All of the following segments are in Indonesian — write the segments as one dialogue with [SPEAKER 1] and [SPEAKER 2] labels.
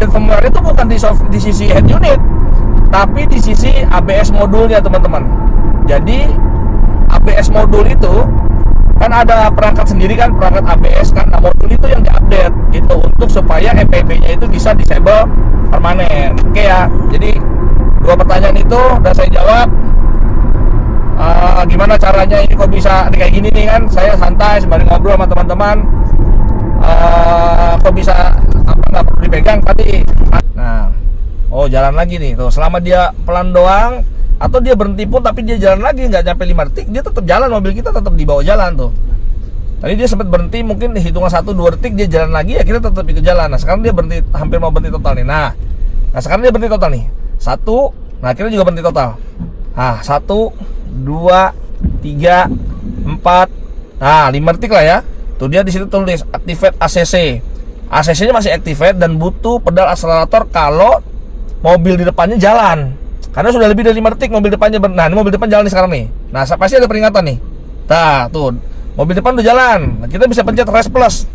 [SPEAKER 1] update firmware itu bukan di sisi head unit, tapi di sisi ABS modulnya teman-teman. Jadi ABS modul itu kan ada perangkat sendiri kan, perangkat ABS kan. Nah, modul itu yang diupdate itu untuk supaya EPB-nya itu bisa disable permanen. Oke ya. Jadi dua pertanyaan itu udah saya jawab. Gimana caranya ini kok bisa kayak gini nih kan? Saya santai sembari ngobrol sama teman-teman. Kok bisa nggak perlu dipegang tadi. Nah, jalan lagi nih tuh. Selama dia pelan doang atau dia berhenti pun tapi dia jalan lagi nggak nyampe 5 detik, dia tetap jalan, mobil kita tetap di bawah jalan tuh. Tadi dia sempat berhenti mungkin hitungan 1-2 detik, dia jalan lagi ya kita tetap ikut jalan. Nah sekarang dia berhenti, hampir mau berhenti total nih. Nah sekarang dia berhenti total nih. 1, nah kita juga berhenti total. Nah 1, 2, 3, 4, nah 5 detik lah ya. Tuh dia di situ tulis activate ACC. ACC-nya masih activate dan butuh pedal akselerator kalau mobil di depannya jalan. Karena sudah lebih dari 5 detik mobil depannya nah ini mobil depan jalan nih sekarang nih. Nah pasti ada peringatan nih. Nah tuh mobil depan udah jalan. Nah, kita bisa pencet rest plus.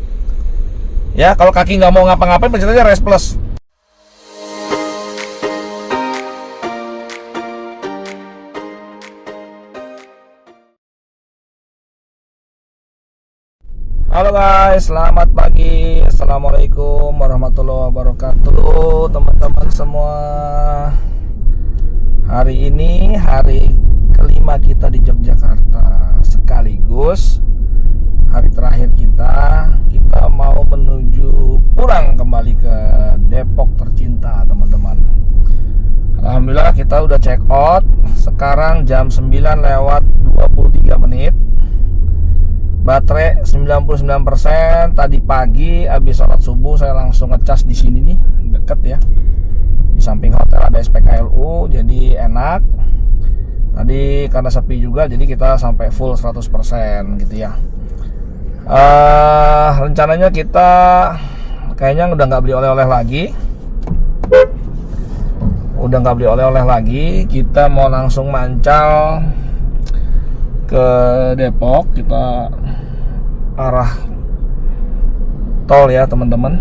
[SPEAKER 1] Ya kalau kaki nggak mau ngapa-ngapain pencet aja rest plus. Halo guys, selamat pagi. Assalamualaikum warahmatullahi wabarakatuh teman-teman semua. Hari ini hari kelima kita di Yogyakarta, sekaligus hari terakhir kita mau menuju pulang kembali ke Depok tercinta teman-teman. Alhamdulillah kita udah check out. Sekarang jam 9:23. Baterai 99%. Tadi pagi habis sholat subuh saya langsung ngecas di sini nih, deket ya. Di samping hotel ada SPKLU, jadi enak. Tadi karena sepi juga, jadi kita sampai full 100% gitu ya. Rencananya kita kayaknya udah nggak beli oleh-oleh lagi. Kita mau langsung mancal ke Depok, kita arah tol ya teman-teman.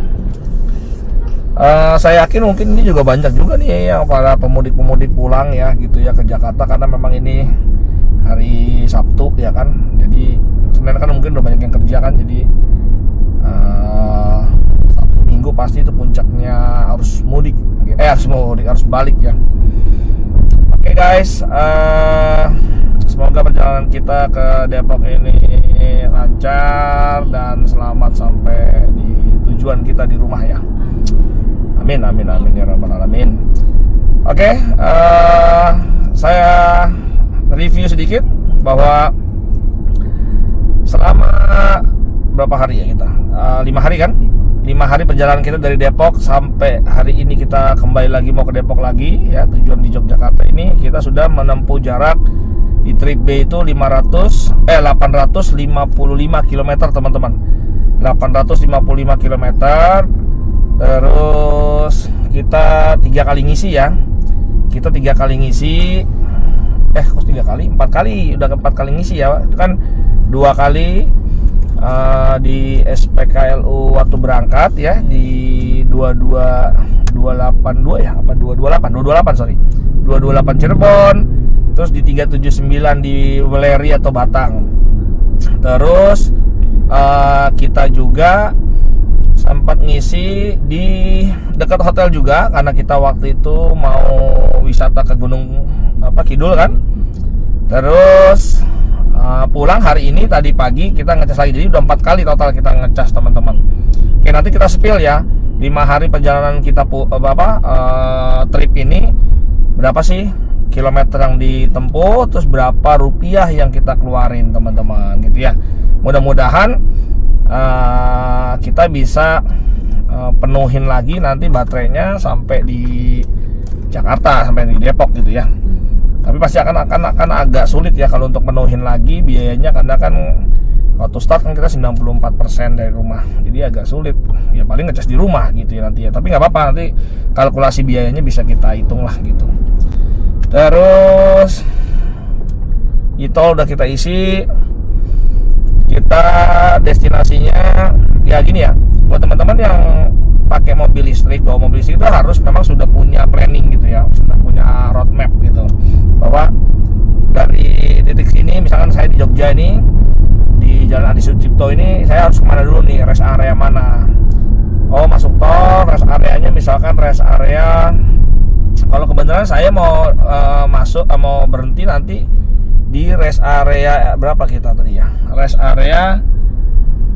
[SPEAKER 1] Saya yakin mungkin ini juga banyak juga nih yang para pemudik pulang ya gitu ya ke Jakarta, karena memang ini hari Sabtu ya kan. Jadi Senin kan mungkin udah banyak yang kerja kan, jadi Sabtu Minggu pasti itu puncaknya harus mudik. Harus balik ya. Oke guys, semoga perjalanan kita ke Depok ini lancar dan selamat sampai di tujuan kita di rumah ya. Amin ya rabbal alamin. Oke, saya review sedikit bahwa selama berapa hari ya kita? 5 hari kan? 5 hari perjalanan kita dari Depok sampai hari ini kita kembali lagi mau ke Depok lagi ya. Tujuan di Yogyakarta ini kita sudah menempuh jarak di trip B itu 855 km teman-teman. 855 km. Terus kita 3 kali ngisi ya. Kita 3 kali ngisi. Kok 3 kali? 4 kali. Udah 4 kali ngisi ya. Itu kan 2 kali di SPKLU waktu berangkat ya, di 282 ya, apa 228 sorry, 228 Cirebon. Terus di 379 di Weleri atau Batang. Terus kita juga sempat ngisi di dekat hotel juga, karena kita waktu itu mau wisata ke Gunung Kidul kan. Terus pulang hari ini tadi pagi kita ngecas lagi, jadi udah 4 kali total kita ngecas teman-teman. Oke, nanti kita spill ya 5 hari perjalanan kita trip ini berapa sih kilometer yang ditempuh, terus berapa rupiah yang kita keluarin teman-teman gitu ya. Mudah-mudahan kita bisa penuhin lagi nanti baterainya sampai di Jakarta, sampai di Depok gitu ya. Tapi pasti akan agak sulit ya kalau untuk penuhin lagi biayanya, karena kan waktu start kan kita 94% dari rumah, jadi agak sulit ya, paling ngecas di rumah gitu ya nanti ya. Tapi nggak apa-apa, nanti kalkulasi biayanya bisa kita hitung lah gitu. Terus e-tol udah kita isi. Kita destinasinya ya gini ya, buat teman-teman yang pakai mobil listrik, bawa mobil listrik itu harus memang sudah punya planning gitu ya, sudah punya roadmap gitu, bahwa dari titik sini misalkan saya di Jogja ini, di Jalan Adi Sucipto ini, saya harus kemana dulu nih, rest area mana. Oh, masuk tol, rest areanya misalkan rest area, kalau kebetulan saya mau mau berhenti nanti di rest area berapa kita tadi ya, rest area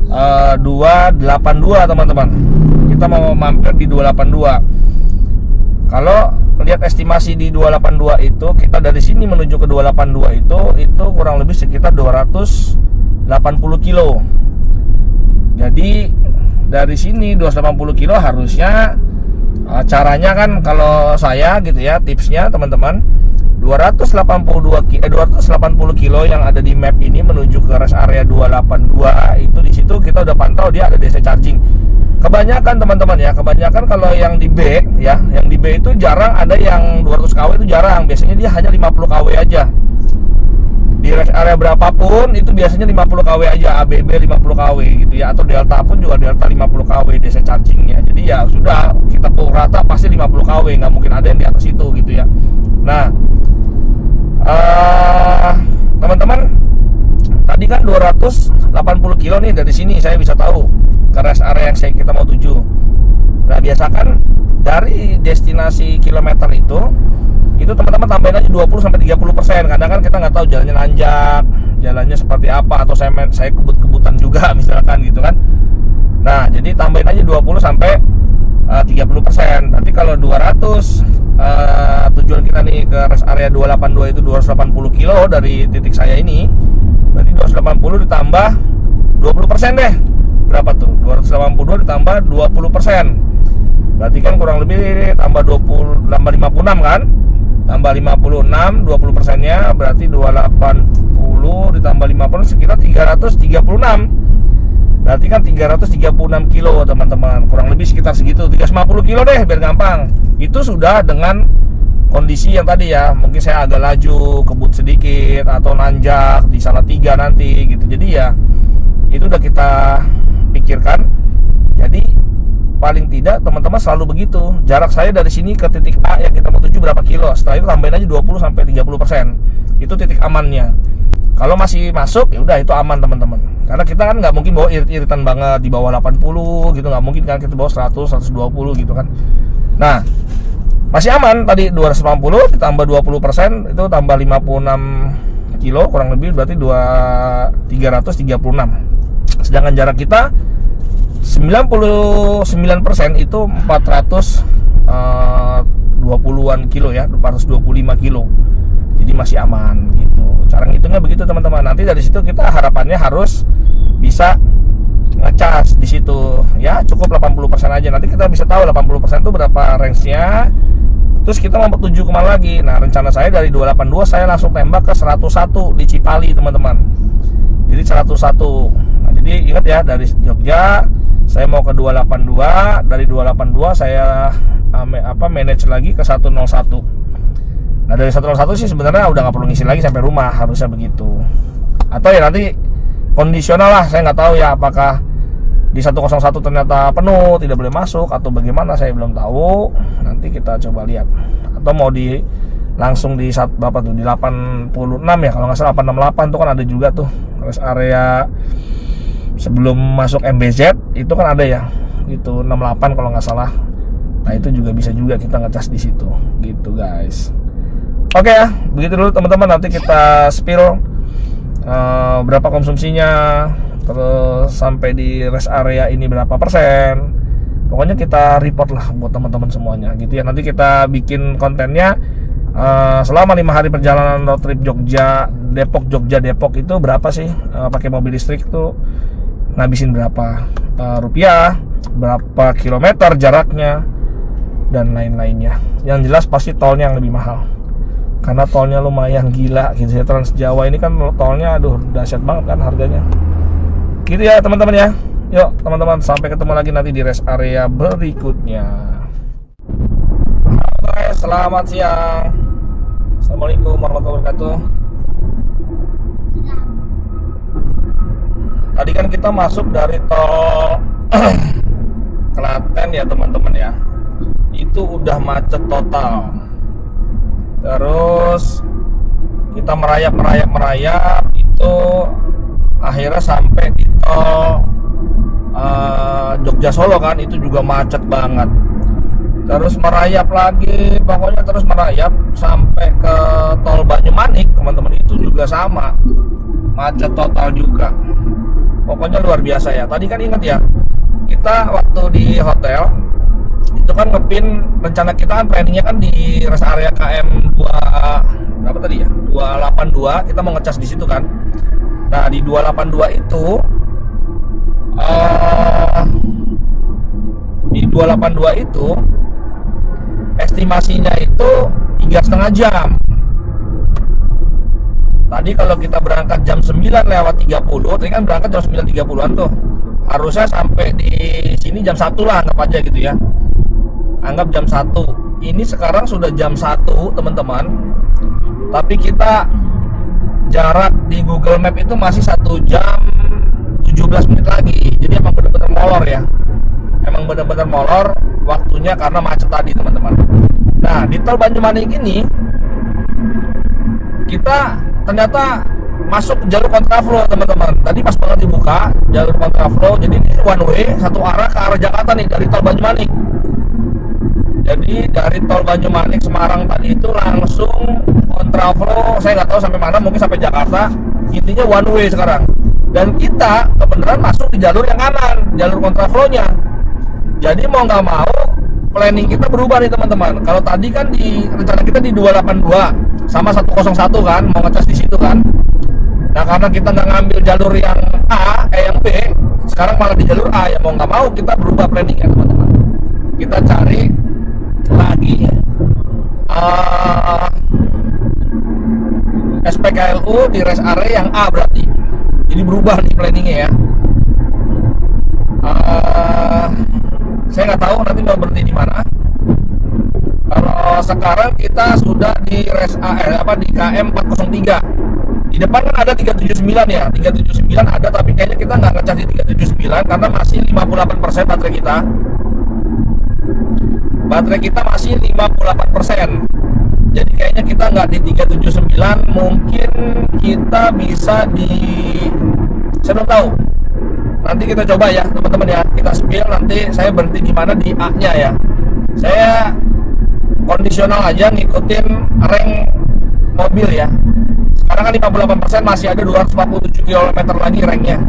[SPEAKER 1] 282 teman-teman. Kita mau mampir di 282. Kalau lihat estimasi di 282 itu, kita dari sini menuju ke 282 itu kurang lebih sekitar 280 kilo. Jadi dari sini 280 kilo harusnya caranya kan, kalau saya gitu ya, tipsnya teman-teman, 280 kilo yang ada di map ini menuju ke rest area 282 itu, di situ kita udah pantau dia ada DC charging. Kebanyakan teman-teman ya, kebanyakan kalau yang di B ya, yang di B itu jarang ada yang 200 kW, itu jarang. Biasanya dia hanya 50 kW aja. Di rest area berapapun itu biasanya 50 kW aja, ABB 50 kW gitu ya, atau Delta pun juga Delta 50 kW DC chargingnya. Jadi ya sudah, kita pukul rata pasti 50 kW, nggak mungkin ada yang di atas itu gitu ya. Nah, teman-teman, tadi kan 280 kilo nih, dari sini saya bisa tahu ke rest area yang kita mau tuju. Nah, biasakan dari destinasi kilometer itu teman-teman tambahin aja 20-30%. Kadang kan kita nggak tahu jalannya nanjak, jalannya seperti apa, atau saya kebut-kebutan juga misalkan gitu kan. Nah, jadi tambahin aja 20-30%. Nanti kalau 200 tujuan kita nih ke rest area 282 itu 280 kilo dari titik saya ini, berarti 280 ditambah 20% deh. Berapa tuh? 282 ditambah 20%. Berarti kan kurang lebih tambah 56 kan? Tambah 56, 20%-nya berarti 280 ditambah 50 sekitar 336. Berarti kan 336 kilo teman-teman, kurang lebih sekitar segitu, 350 kilo deh biar gampang. Itu sudah dengan kondisi yang tadi ya, mungkin saya agak laju, kebut sedikit, atau nanjak di Salatiga nanti gitu. Jadi ya itu udah kita pikirkan. Jadi paling tidak teman-teman selalu begitu. Jarak saya dari sini ke titik A yang kita mau tuju berapa kilo, setelah itu tambahin aja 20-30%. Itu titik amannya. Kalau masih masuk ya udah, itu aman teman-teman. Karena kita kan nggak mungkin bawa irit-iritan banget di bawah 80 gitu, nggak mungkin kan, kita bawa 100, 120 gitu kan. Nah, masih aman tadi 290 ditambah 20% itu tambah 56 kilo kurang lebih, berarti 336. Sedangkan jarak kita 99% itu 420-an kilo ya, 425 kilo. Jadi masih aman gitu. Cara ngitungnya begitu teman-teman. Nanti dari situ kita harapannya harus bisa ngecas di situ ya, cukup 80% aja. Nanti kita bisa tahu 80% itu berapa range-nya. Terus kita mau tuju kemana lagi. Nah, rencana saya dari 282 saya langsung tembak ke 101 di Cipali teman-teman. Jadi 101. Nah, jadi ingat ya, dari Jogja saya mau ke 282, dari 282 saya manage lagi ke 101. Nah, dari 101 sih sebenarnya udah nggak perlu ngisi lagi sampai rumah, harusnya begitu. Atau ya nanti kondisional lah, saya nggak tahu ya apakah di 101 ternyata penuh, tidak boleh masuk, atau bagaimana, saya belum tahu. Nanti kita coba lihat. Atau mau langsung di berapa tuh, di 86 ya kalau nggak salah, 868 tuh kan ada juga tuh rest area sebelum masuk MBZ itu kan ada ya, itu 68 kalau nggak salah. Nah, itu juga bisa juga kita ngecas di situ gitu guys. Oke ya, begitu dulu teman-teman. Nanti kita spill berapa konsumsinya, terus sampai di rest area ini berapa persen. Pokoknya kita report lah buat teman-teman semuanya gitu ya. Nanti kita bikin kontennya selama 5 hari perjalanan road trip Jogja Depok itu berapa sih pakai mobil listrik tuh, ngabisin berapa rupiah, berapa kilometer jaraknya, dan lain-lainnya. Yang jelas pasti tolnya yang lebih mahal, karena tolnya lumayan gila gitu ya. Trans Jawa ini kan tolnya aduh dahsyat banget kan harganya gitu ya teman-teman ya. Yuk teman-teman, sampai ketemu lagi nanti di rest area berikutnya. Oke, selamat siang. Assalamualaikum warahmatullahi wabarakatuh. Tadi kan kita masuk dari tol Klaten ya teman-teman ya, itu udah macet total. Terus kita merayap itu akhirnya sampai di tol Jogja Solo kan, itu juga macet banget. Terus merayap lagi, pokoknya terus merayap sampai ke tol Banyumanik teman-teman, itu juga sama, macet total juga. Pokoknya luar biasa ya. Tadi kan ingat ya, kita waktu di hotel itu kan ngepin, rencana kita kan planningnya kan di rest area KM 2 berapa tadi ya, 282, kita mau ngecas di situ kan. Nah di 282 itu di 282 itu estimasinya itu 3,5 jam. Tadi kalau kita berangkat jam 9:30, tadi kan berangkat jam 9:30-an tuh, harusnya sampai di sini jam 1 lah, anggap aja gitu ya, anggap jam 1. Ini sekarang sudah jam 1 teman-teman, tapi kita jarak di Google Map itu masih 1 jam 17 menit lagi. Jadi emang benar-benar molor ya, emang benar-benar molor waktunya karena macet tadi teman-teman. Nah di tol Banyumanik ini kita ternyata masuk jalur kontraflow teman-teman. Tadi pas banget dibuka jalur kontraflow, jadi ini one way, satu arah ke arah Jakarta nih dari tol Banyumanik. Jadi dari tol Banyumanik Semarang tadi itu langsung kontraflow, saya nggak tahu sampai mana, mungkin sampai Jakarta. Intinya one way sekarang. Dan kita kebenaran masuk di jalur yang kanan, jalur kontraflownya. Jadi mau nggak mau planning kita berubah nih teman-teman. Kalau tadi kan di rencana kita di 282 sama 101 kan, mau ngecas di situ kan. Nah karena kita nggak ngambil jalur yang A, yang B, sekarang malah di jalur A, ya mau nggak mau kita berubah planningnya teman-teman. Kita cari lagi SPKLU di rest area yang A berarti. Jadi berubah nih planningnya ya. Saya nggak tahu nanti mau berhenti di mana. Kalau sekarang kita sudah di rest di KM 403. Di depan kan ada 379 ya, 379 ada, tapi kayaknya kita nggak ngecas di 379 karena masih 58% baterai kita. Baterai kita masih 58%. Jadi kayaknya kita nggak di 379, mungkin kita bisa di, saya belum tahu. Nanti kita coba ya teman-teman ya, kita spill nanti saya berhenti di mana di A-nya ya. Saya kondisional aja ngikutin rank mobil ya. Sekarang kan 58%, masih ada 247 km lagi ranknya.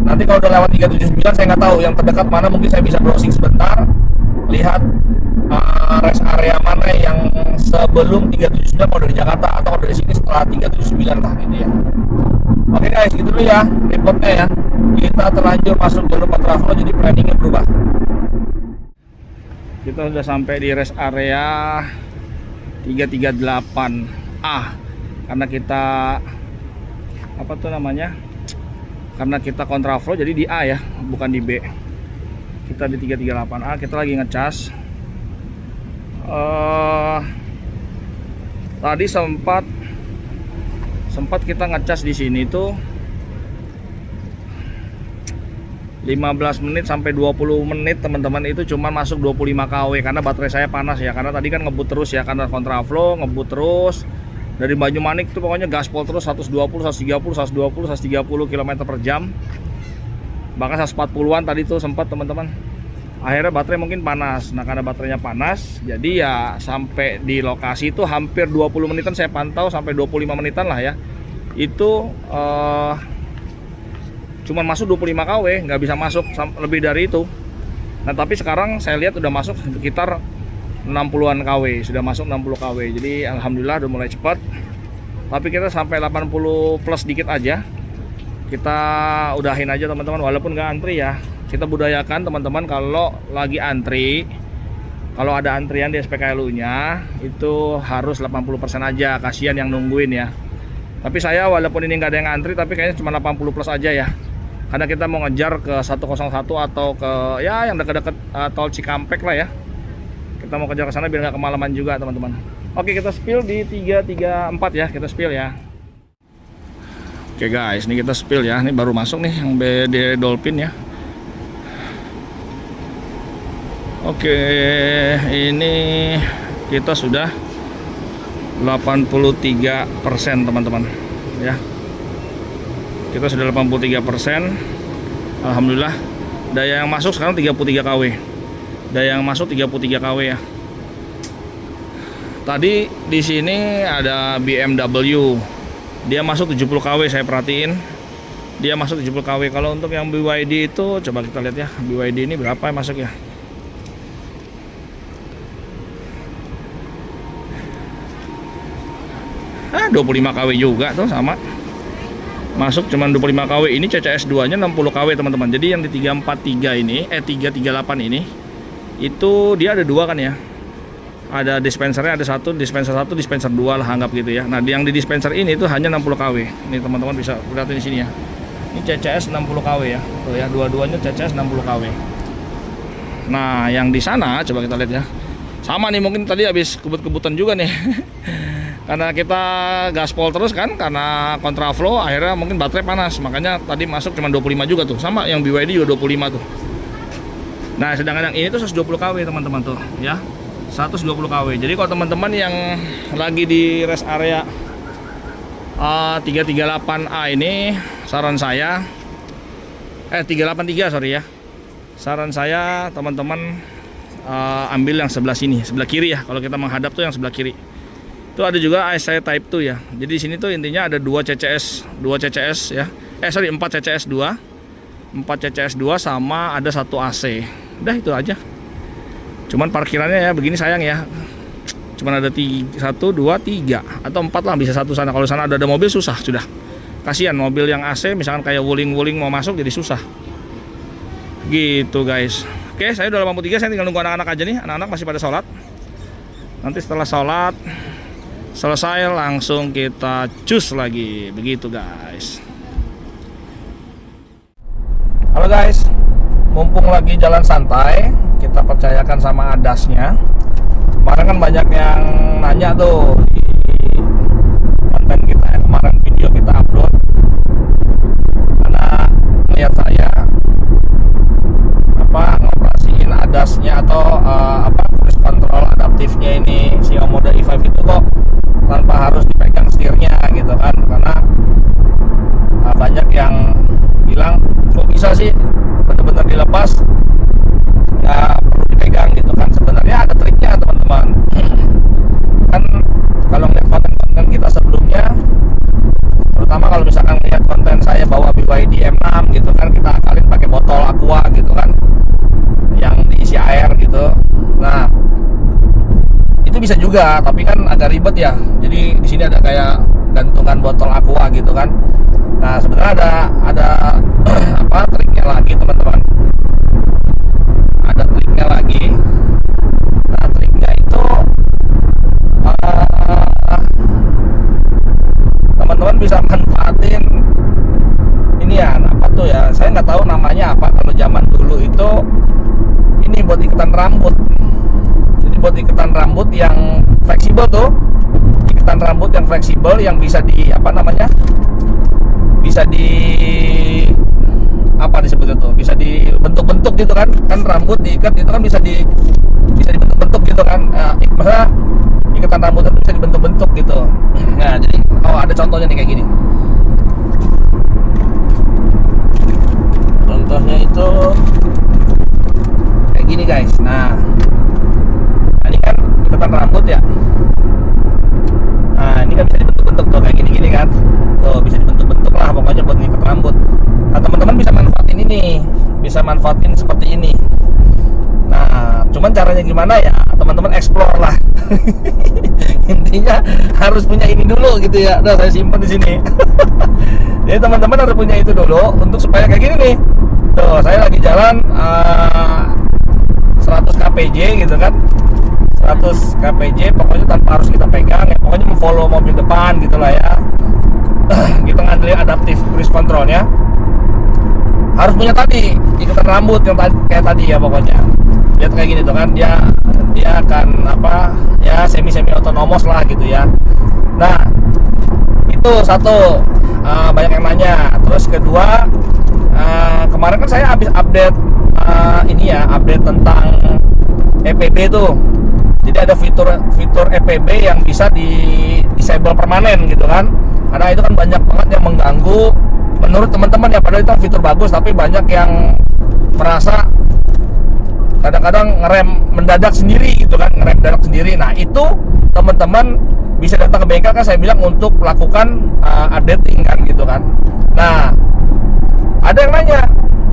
[SPEAKER 1] Nanti kalau udah lewat 379 saya nggak tahu yang terdekat mana, mungkin saya bisa browsing sebentar, lihat rest area mana yang sebelum 379 kalau dari Jakarta, atau kalau dari sini setelah 379 lah gitu ya. Oke guys, gitu dulu ya reportnya ya. Kita terlanjur masuk jalur kontraflow, jadi planningnya berubah. Kita sudah sampai di rest area 338A. Karena kita apa tuh namanya? Karena kita kontraflow jadi di A ya, bukan di B. Kita di 338A, kita lagi ngecas. Tadi sempat kita ngecas di sini tuh 15 menit sampai 20 menit teman-teman, itu cuma masuk 25 kW karena baterai saya panas ya, karena tadi kan ngebut terus ya, karena kontraflow ngebut terus dari Banyumanik tuh pokoknya gaspol terus 120, 130, 120, 130 km per jam, bahkan 140-an tadi tuh sempat teman-teman. Akhirnya baterai mungkin panas. Nah karena baterainya panas, jadi ya sampai di lokasi itu hampir 20 menitan saya pantau, sampai 25 menitan lah ya. Itu cuman masuk 25 kW, nggak bisa masuk lebih dari itu. Nah tapi sekarang saya lihat udah masuk sekitar 60-an kW, sudah masuk 60 kW. Jadi alhamdulillah udah mulai cepat. Tapi kita sampai 80 plus dikit aja, kita udahin aja teman-teman, walaupun nggak antri ya. Kita budayakan teman-teman kalau lagi antri, kalau ada antrian di SPKLU nya itu harus 80% aja, kasihan yang nungguin ya. Tapi saya walaupun ini nggak ada yang antri, tapi kayaknya cuma 80 plus aja ya, karena kita mau ngejar ke 101 atau ke ya yang dekat-dekat tol Cikampek lah ya. Kita mau kejar ke sana biar nggak kemalaman juga teman-teman. Oke, kita spill di 334 ya, kita spill ya. Oke guys, ini kita spill ya, ini baru masuk nih yang BD Dolphin ya. Oke, ini kita sudah 83% teman-teman ya. Kita sudah 83%. Alhamdulillah. Daya yang masuk sekarang 33 kW. Daya yang masuk 33 kW ya. Tadi di sini ada BMW. Dia masuk 70 kW, saya perhatiin. Dia masuk 70 kW. Kalau untuk yang BYD itu coba kita lihat ya. BYD ini berapa yang masuk ya? Ah, 25 kW juga tuh sama. Masuk cuman 25 kW. Ini CCS 2 nya 60 kW teman-teman. Jadi yang di 343 ini 338 ini itu dia ada dua kan ya. Ada dispensernya, ada satu, dispenser 2 lah anggap gitu ya. Nah, yang di dispenser ini itu hanya 60 kW. Ini teman-teman bisa lihat di sini ya. Ini CCS 60 kW ya. Tuh ya, dua-duanya CCS 60 kW. Nah, yang di sana coba kita lihat ya. Sama nih, mungkin tadi habis kebut-kebutan juga nih. Karena kita gaspol terus kan, karena kontraflow akhirnya mungkin baterai panas, makanya tadi masuk cuma 25 juga tuh. Sama yang BYD juga 25 tuh. Nah, sedangkan yang ini tuh 120 kW teman-teman tuh ya. 120 kW. Jadi kalau teman-teman yang lagi di rest area 338A ini, saran saya 383 sorry ya. Saran saya teman-teman ambil yang sebelah sini, sebelah kiri ya. Kalau kita menghadap tuh yang sebelah kiri. Itu ada juga ICE Type 2 ya. Jadi di sini tuh intinya ada 2 CCS ya. 4 CCS 2. 4 CCS 2 sama ada 1 AC. Udah itu aja. Cuman parkirannya ya begini sayang ya. Cuman ada 1 2 3 atau 4 lah, bisa satu sana. Kalau sana ada mobil susah sudah. Kasihan mobil yang AC misalkan kayak wuling-wuling mau masuk jadi susah. Gitu guys. Oke, saya udah 83, saya tinggal nunggu anak-anak aja nih. Anak-anak masih pada sholat. Nanti setelah sholat selesai langsung kita cus lagi. Begitu guys. Halo guys, mumpung lagi jalan santai, kita percayakan sama ADAS-nya. Kemarin kan banyak yang nanya tuh di konten kita ya, kemarin video kita upload. Karena lihat saya ngoperasiin ADAS-nya atau cruise control adaptifnya ini si Omoda E5 itu kok tanpa harus dipegang setirnya gitu kan. Karena banyak yang bilang kok bisa sih benar-benar dilepas nggak perlu dipegang gitu kan. Sebenarnya ada triknya teman-teman. Kan kalau ngeliat konten-konten kita sebelumnya, terutama kalau misalkan lihat konten saya bawa BYD M6 gitu kan, kita akalin pakai botol aqua gitu kan yang diisi air gitu. Nah, itu bisa juga, tapi kan agak ribet ya. Jadi di sini ada kayak gantungan botol aqua gitu kan. Nah, sebenarnya ada triknya lagi teman-teman. Ada triknya lagi. Nah, triknya itu teman-teman bisa manfaatin ini ya, apa tuh ya? Saya nggak tahu namanya apa. Kalau zaman dulu itu ini buat ikatan rambut. Jadi buat ikatan rambut yang fleksibel tuh. Ikatan rambut yang fleksibel yang bisa di bisa disebut itu, bisa dibentuk-bentuk gitu kan. Kan rambut diikat itu kan bisa dibentuk-bentuk gitu kan. Maksudnya ikatan rambut itu bisa dibentuk-bentuk gitu. Nah, jadi ada contohnya nih kayak gini. Contohnya itu kayak gini guys. Nah, ini kan ikatan rambut ya. Nah, ini kan bisa dibentuk-bentuk tuh kayak gini-gini kan. Tuh bisa dibentuk-bentuk lah pokoknya buat ngikat rambut. Nah, teman-teman bisa manfaatin ini, bisa manfaatin seperti ini. Nah, cuman caranya gimana ya? Teman-teman explore lah. Intinya harus punya ini dulu gitu ya. Udah saya simpan di sini. Jadi teman-teman harus punya itu dulu untuk supaya kayak gini nih. Tuh, saya lagi jalan 100 kpj gitu kan. 100 kpj pokoknya tanpa harus kita pegang ya. Pokoknya memfollow mobil depan gitu lah ya. Kita ngandelin adaptif cruise controlnya. Harus punya tadi ikatan rambut yang kayak tadi ya pokoknya. Lihat kayak gini tuh kan, dia akan semi otonomos lah gitu ya. Nah, itu satu, banyak yang nanya. Terus kedua, kemarin kan saya habis update update tentang EPB tuh. Jadi ada fitur EPB yang bisa di disable permanen gitu kan. Karena itu kan banyak banget yang mengganggu menurut teman-teman ya, padahal itu fitur bagus, tapi banyak yang merasa kadang-kadang ngerem mendadak sendiri gitu kan, ngerem mendadak sendiri. Nah itu teman-teman bisa datang ke bengkel kan, saya bilang untuk melakukan updating kan gitu kan. Nah ada yang nanya,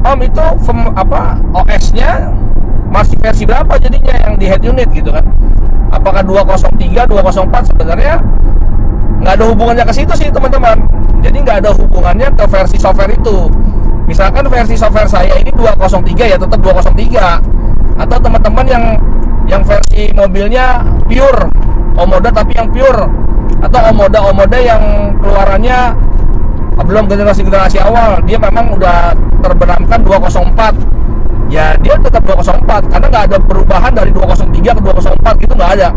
[SPEAKER 1] Om itu OS-nya masih versi berapa jadinya yang di head unit gitu kan? Apakah 203, 204? Sebenarnya nggak ada hubungannya ke situ sih teman-teman. Jadi nggak ada hubungannya ke versi software itu. Misalkan versi software saya ini 203 ya tetap 203. Atau teman-teman yang versi mobilnya pure Omoda tapi yang pure, atau Omoda yang keluarannya belum generasi awal, dia memang udah terbenamkan 204, ya dia tetap 204 karena nggak ada perubahan dari 203 ke 204 gitu, nggak ada.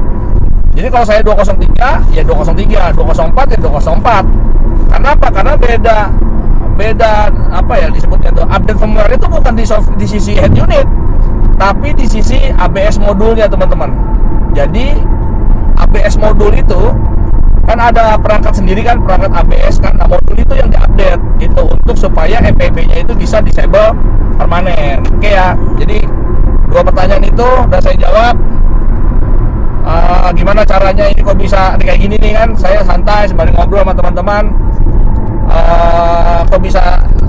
[SPEAKER 1] Jadi kalau saya 203 ya 203, 204 ya 204. Karena apa? Karena beda apa ya disebutnya tuh, update firmware itu bukan di sisi head unit, tapi di sisi ABS modulnya teman-teman. Jadi ABS modul itu kan ada perangkat sendiri kan, perangkat ABS kan. Nah, modul itu yang diupdate itu untuk supaya EPB-nya itu bisa disable permanen. Oke ya. Jadi dua pertanyaan itu udah saya jawab. Gimana caranya ini kok bisa kayak gini nih kan? Saya santai sembari ngobrol sama teman-teman. Kok bisa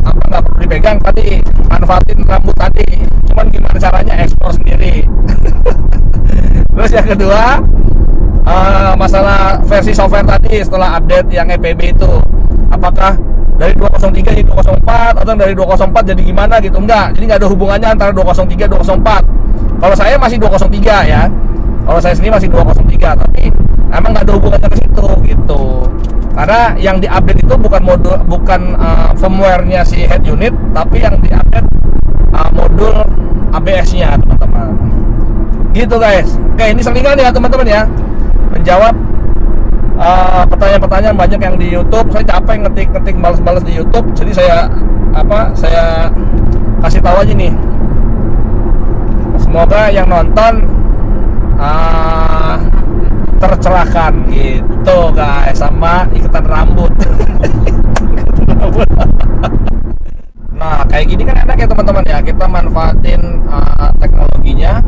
[SPEAKER 1] nggak perlu dipegang tadi, manfaatin rambut tadi. Cuman gimana caranya ekspor sendiri. Terus yang kedua, masalah versi software tadi setelah update yang EPB itu, apakah dari 203 jadi 204 atau dari 204 jadi gimana gitu? Enggak, jadi nggak ada hubungannya antara 203 204. Kalau saya masih 203 ya, kalau saya sendiri masih 203, tapi emang nggak ada hubungannya ke situ gitu. Karena yang diupdate itu bukan firmware-nya si head unit, tapi yang diupdate modul ABS-nya teman-teman. Gitu guys. Oke, ini selingan ya teman-teman ya, menjawab pertanyaan-pertanyaan banyak yang di YouTube. Saya capek ngetik balas-balas di YouTube, jadi saya kasih tahu aja nih. Semoga yang nonton tercerahkan gitu guys, sama iketan rambut. Nah kayak gini kan enak ya teman-teman ya, kita manfaatin teknologinya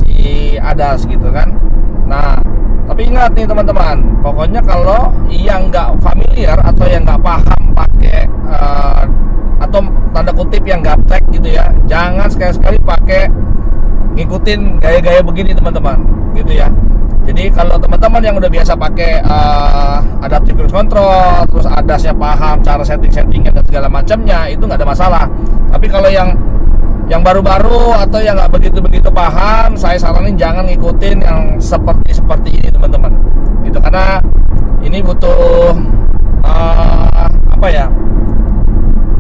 [SPEAKER 1] si ADAS gitu kan. Nah tapi ingat nih teman-teman, pokoknya kalau yang nggak familiar atau yang nggak paham pakai atau tanda kutip yang gaptek gitu ya, jangan sekali-sekali pakai ngikutin gaya-gaya begini teman-teman gitu ya. Jadi kalau teman-teman yang udah biasa pakai adaptive cruise control, terus ADAS-nya paham cara setting-settingnya dan segala macamnya, itu nggak ada masalah. Tapi kalau yang baru-baru atau yang nggak begitu paham, saya saranin jangan ngikutin yang seperti ini teman-teman gitu, karena ini butuh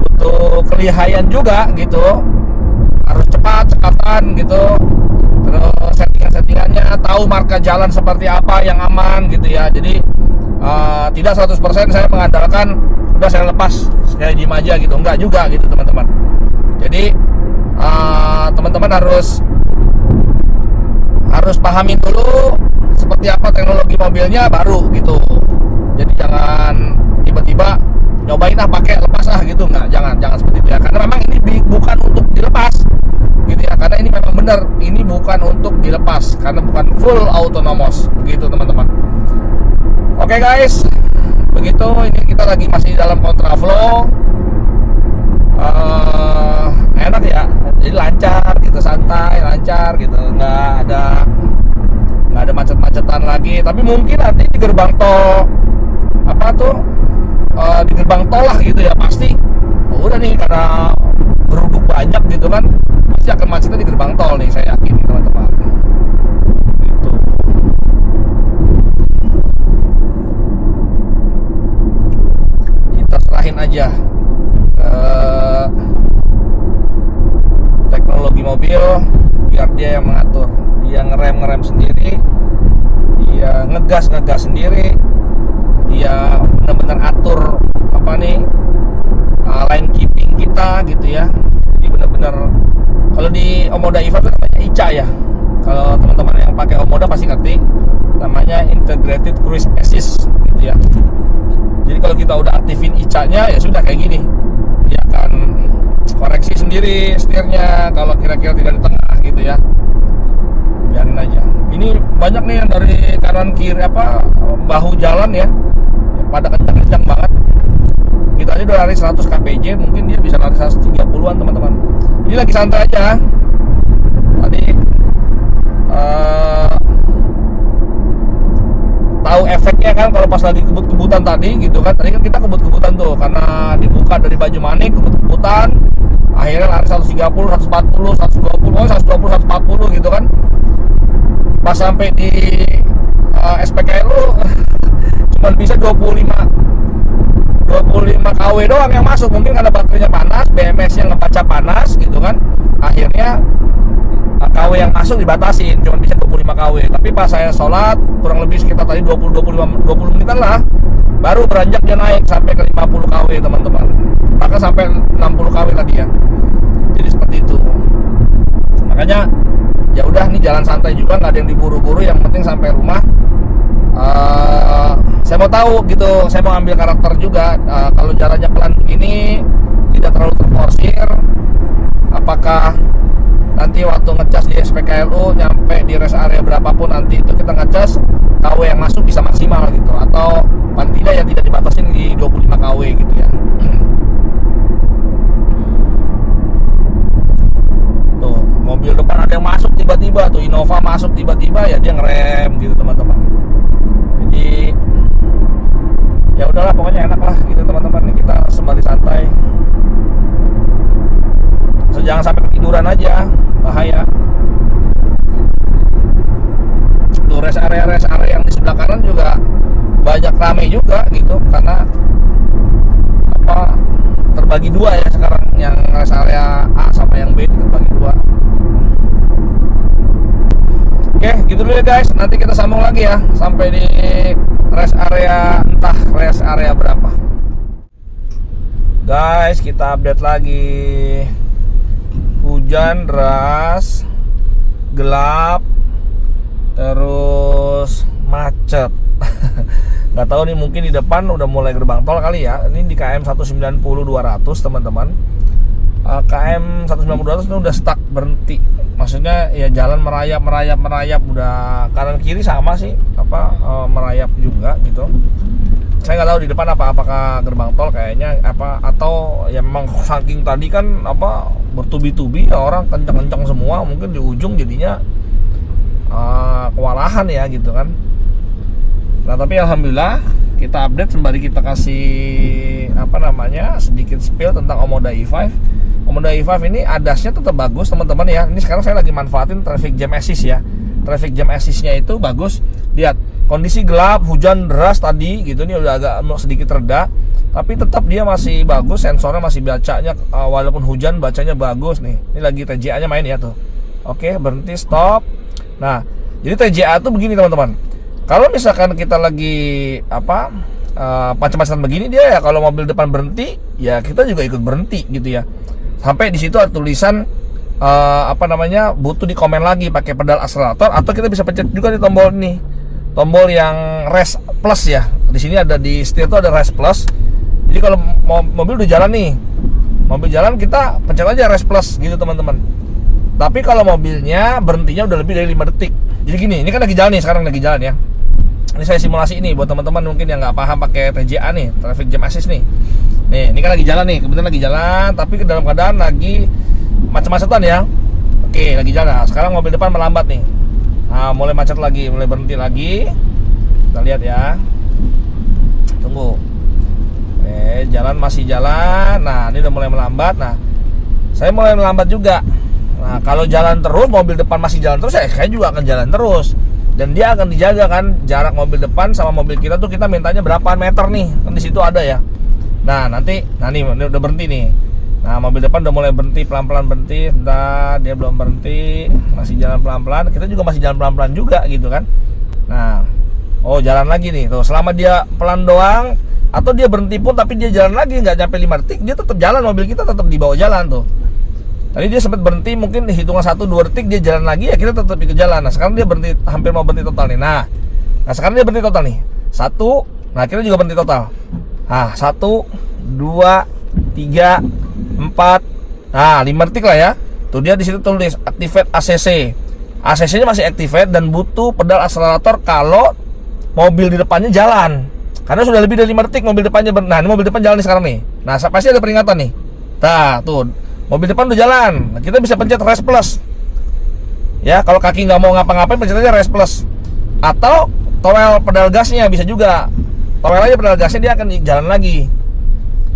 [SPEAKER 1] butuh kelihayan juga gitu, harus cekatan gitu, terus settingannya tahu marka jalan seperti apa yang aman gitu ya. Jadi tidak 100% saya mengandalkan udah saya lepas kayak diem aja gitu, enggak juga gitu teman-teman. Jadi teman-teman harus pahamin dulu seperti apa teknologi mobilnya baru gitu. Jadi jangan tiba-tiba nyobain pakai lepas gitu, enggak, jangan seperti itu ya, karena memang ini bukan untuk dilepas gitu ya, karena ini memang benar ini bukan untuk dilepas karena bukan full autonomous begitu teman-teman. Oke guys, begitu, ini kita lagi masih dalam kontraflow. Enak ya, jadi lancar gitu, santai, lancar gitu, nggak ada macet-macetan lagi. Tapi mungkin nanti di gerbang tol di gerbang tol lah gitu ya, pasti udah nih karena berhubung banyak gitu kan, pasti akan macetnya di gerbang tol nih, saya yakin teman-teman gitu. Kita serahin aja ke teknologi mobil biar dia yang mengatur, dia ngerem sendiri, dia ngegas sendiri, dia benar-benar atur line keeping kita gitu ya. Jadi benar-benar kalau di Omoda EVA itu namanya ICA ya, Kalau teman-teman yang pakai Omoda pasti ngerti, namanya Integrated Cruise Assist gitu ya. Jadi kalau kita udah aktifin ICA-nya ya sudah kayak gini, dia akan koreksi sendiri setirnya kalau kira-kira tidak di tengah gitu ya. Biarin aja. Ini banyak nih yang dari kanan kiri bahu jalan ya, pada kencang-kencang banget. Kita aja udah lari 100 kpj, mungkin dia bisa lari 130-an teman-teman. Ini lagi santai aja. Tadi tahu efeknya kan kalau pas lagi kebut-kebutan tadi gitu kan. Tadi kan kita kebut-kebutan tuh karena dibuka dari Baju Manik, kebut-kebutan. Akhirnya lari 130, 140, 120, 140 gitu kan. Pas sampai di SPKLU cuman bisa 25 kW doang yang masuk. Mungkin karena baterainya panas, BMS yang ngebaca panas gitu kan. Akhirnya KW yang masuk dibatasin, cuma bisa 25 KW. Tapi pas saya sholat, kurang lebih sekitar tadi 20 menitan lah, baru beranjak dia naik sampai ke 50 KW teman-teman. Bahkan sampai 60 KW tadi ya. Jadi seperti itu. Makanya ya udah nih jalan santai juga, nggak ada yang diburu-buru, yang penting sampai rumah. Saya mau tahu gitu, saya mau ambil karakter juga. Kalau jalannya pelan begini, tidak terlalu terforsir, apakah nanti waktu ngecas di SPKLU nyampe di rest area berapapun nanti itu kita ngecas, KW yang masuk bisa maksimal gitu, atau paling tidak ya tidak dibatasin di 25 KW gitu ya. Tuh mobil depan ada yang masuk tiba-tiba, tuh Innova masuk tiba-tiba ya dia ngerem gitu teman-teman. Jadi ya udahlah, pokoknya enak lah gitu teman-teman, kita sembari santai. So, jangan sampai ketiduran aja, bahaya. Tuh rest area yang di sebelah kanan juga banyak rame juga gitu, karena terbagi dua ya sekarang, yang rest area A sama yang B terbagi dua. Oke, gitu dulu ya guys. Nanti kita sambung lagi ya sampai di rest area, entah rest area berapa. Guys, kita update lagi. Hujan deras, gelap, terus macet. Nggak tahu nih, mungkin di depan udah mulai gerbang tol kali ya. Ini di KM 190-200 teman-teman. KM 190-200 ini udah stuck, berhenti. Maksudnya ya jalan merayap, udah kanan kiri sama sih, merayap juga gitu. Saya nggak tahu di depan apakah gerbang tol kayaknya atau ya memang saking tadi kan bertubi-tubi ya, orang kencang-kencang semua, mungkin di ujung jadinya kewalahan ya gitu kan. Nah tapi alhamdulillah kita update sembari kita kasih sedikit spill tentang Omoda E5. Omoda E5 ini ADAS-nya tetap bagus teman-teman ya. Ini sekarang saya lagi manfaatin Traffic Jam Assist ya. Traffic Jam Assist-nya itu bagus. Lihat, kondisi gelap, hujan deras tadi gitu, ini udah agak sedikit reda, tapi tetap dia masih bagus, sensornya masih bacanya, walaupun hujan bacanya bagus nih. Ini lagi TJA-nya main ya tuh. Oke, berhenti, stop. Nah, jadi TJA tuh begini teman-teman. Kalau misalkan kita lagi macam-macam begini, dia ya kalau mobil depan berhenti, ya kita juga ikut berhenti gitu ya. Sampai di situ ada tulisan butuh di komen lagi pakai pedal akselerator, atau kita bisa pencet juga di tombol ini. Tombol yang rest plus ya. Di sini ada di setir tuh ada rest plus. Jadi kalau mobil udah jalan nih, mobil jalan kita pencet aja rest plus gitu teman-teman. Tapi kalau mobilnya berhentinya udah lebih dari 5 detik. Jadi gini, ini kan lagi jalan nih, sekarang lagi jalan ya. Ini saya simulasi ini buat teman-teman mungkin yang nggak paham pakai TJA nih, Traffic Jam Assist nih. Nih, ini kan lagi jalan nih, kebetulan lagi jalan, tapi dalam keadaan lagi macet-macetan ya. Oke, lagi jalan. Nah, sekarang mobil depan melambat nih. Nah, mulai macet lagi, mulai berhenti lagi. Kita lihat ya. Tunggu. Jalan masih jalan. Nah, ini udah mulai melambat. Nah, saya mulai melambat juga. Nah, kalau jalan terus, mobil depan masih jalan terus, saya juga akan jalan terus. Dan dia akan dijaga kan jarak mobil depan sama mobil kita tuh, kita mintanya berapa meter nih. Kan di situ ada ya. Nah, nanti ini udah berhenti nih. Nah, mobil depan udah mulai berhenti, pelan-pelan berhenti. Entah dia belum berhenti, masih jalan pelan-pelan. Kita juga masih jalan pelan-pelan juga gitu kan. Nah, jalan lagi nih. Tuh, selama dia pelan doang atau dia berhenti pun tapi dia jalan lagi nggak nyampe 5 detik, dia tetap jalan, mobil kita tetap di bawah jalan tuh. Tadi dia sempat berhenti, mungkin hitungan 1-2 detik dia jalan lagi, ya kita tetap ikut jalan. Nah sekarang dia berhenti, hampir mau berhenti total nih. Nah sekarang dia berhenti total nih. 1, nah kita juga berhenti total. Nah 1, 2, 3, 4, nah 5 detik lah ya. Tuh dia di situ tulis activate ACC. ACC-nya masih activate dan butuh pedal akselerator kalau mobil di depannya jalan. Karena sudah lebih dari 5 detik mobil depannya. Nah ini mobil depan jalan nih sekarang nih. Nah pasti ada peringatan nih. Nah tuh mobil depan udah jalan. Nah, kita bisa pencet rest plus. Ya kalau kaki nggak mau ngapa-ngapain, pencet aja rest plus. Atau towel pedal gasnya bisa juga. Towel aja pedal gasnya, dia akan jalan lagi.